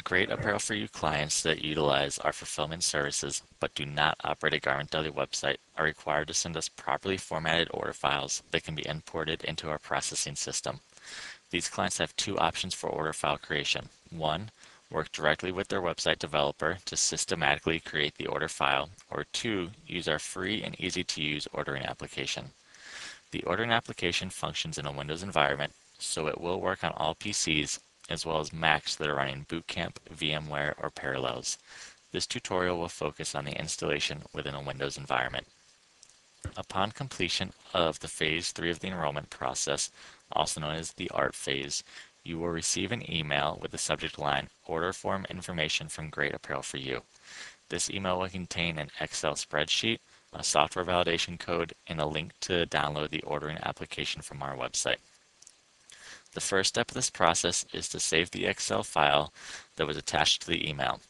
Great Apparel for You clients that utilize our fulfillment services but do not operate a Garment Daily website are required to send us properly formatted order files that can be imported into our processing system. These clients have two options for order file creation. One, work directly with their website developer to systematically create the order file, or two, use our free and easy to use ordering application. The ordering application functions in a Windows environment, so it will work on all PCs as well as Macs that are running Boot Camp, VMware, or Parallels. This tutorial will focus on the installation within a Windows environment. Upon completion of the Phase 3 of the enrollment process, also known as the ART phase, you will receive an email with the subject line, Order Form Information from Great Apparel for You. This email will contain an Excel spreadsheet, a software validation code, and a link to download the ordering application from our website. The first step of this process is to save the Excel file that was attached to the email.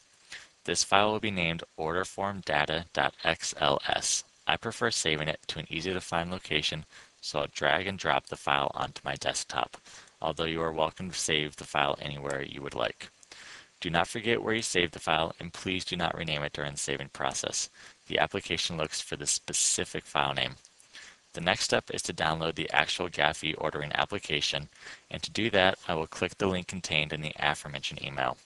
This file will be named orderformdata.xls. I prefer saving it to an easy to find location, so I'll drag and drop the file onto my desktop, although you are welcome to save the file anywhere you would like. Do not forget where you saved the file, and please do not rename it during the saving process. The application looks for the specific file name. The next step is to download the actual Gaphy ordering application, and to do that, I will click the link contained in the aforementioned email.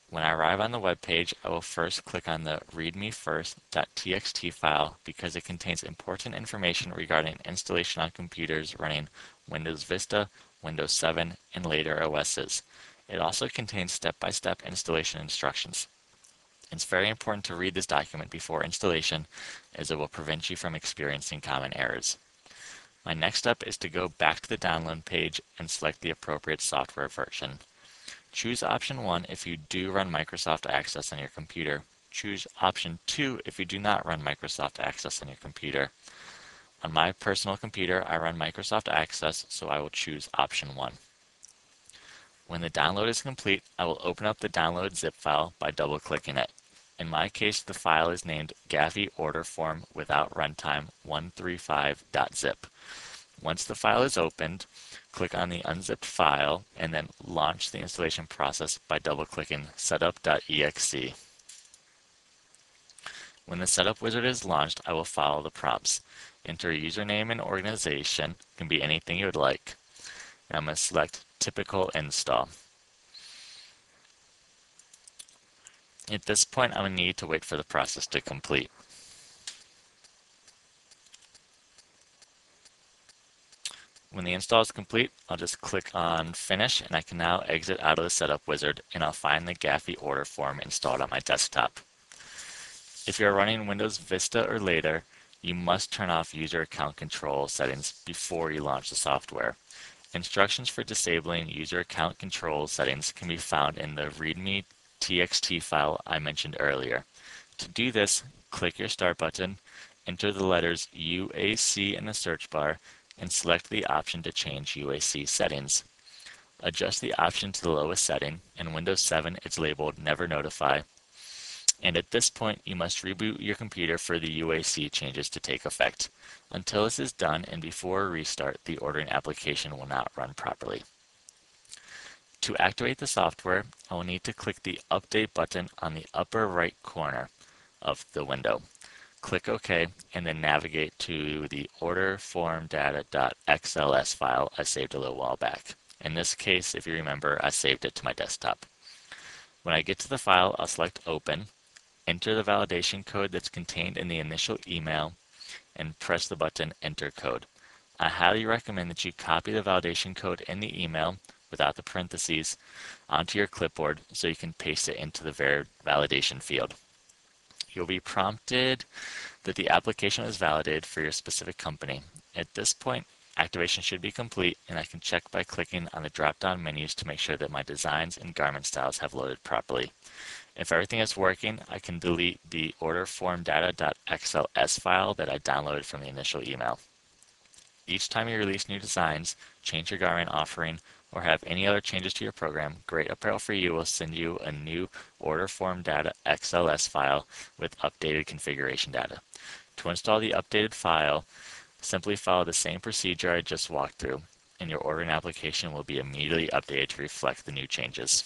When I arrive on the web page, I will first click on the readmefirst.txt file because it contains important information regarding installation on computers running Windows Vista, Windows 7, and later OSs. It also contains step-by-step installation instructions. It's very important to read this document before installation as it will prevent you from experiencing common errors. My next step is to go back to the download page and select the appropriate software version. Choose option 1 if you do run Microsoft Access on your computer. Choose option 2 if you do not run Microsoft Access on your computer. On my personal computer, I run Microsoft Access, so I will choose option 1. When the download is complete, I will open up the download zip file by double-clicking it. In my case, the file is named Gaphy Order Form Without Runtime 135.zip. Once the file is opened, click on the unzipped file and then launch the installation process by double-clicking setup.exe. When the setup wizard is launched, I will follow the prompts. Enter a username and organization, it can be anything you would like. And I'm going to select typical install. At this point, I'm going to need to wait for the process to complete. When the install is complete, I'll just click on Finish, and I can now exit out of the Setup Wizard, and I'll find the Gaphy order form installed on my desktop. If you're running Windows Vista or later, you must turn off user account control settings before you launch the software. Instructions for disabling user account control settings can be found in the README TXT file I mentioned earlier. To do this, click your Start button, enter the letters UAC in the search bar, and select the option to change UAC settings. Adjust the option to the lowest setting. In Windows 7, it's labeled Never Notify. And at this point, you must reboot your computer for the UAC changes to take effect. Until this is done and before a restart, the ordering application will not run properly. To activate the software, I will need to click the Update button on the upper right corner of the window. Click OK, and then navigate to the orderformdata.xls file I saved a little while back. In this case, if you remember, I saved it to my desktop. When I get to the file, I'll select Open, enter the validation code that's contained in the initial email, and press the button Enter Code. I highly recommend that you copy the validation code in the email without the parentheses onto your clipboard so you can paste it into the validation field. You'll be prompted that the application is validated for your specific company. At this point, activation should be complete, and I can check by clicking on the drop-down menus to make sure that my designs and garment styles have loaded properly. If everything is working, I can delete the orderformdata.xls file that I downloaded from the initial email. Each time you release new designs, change your garment offering, or have any other changes to your program, Great Apparel for You will send you a new orderform.xls file with updated configuration data. To install the updated file, simply follow the same procedure I just walked through, and your ordering application will be immediately updated to reflect the new changes.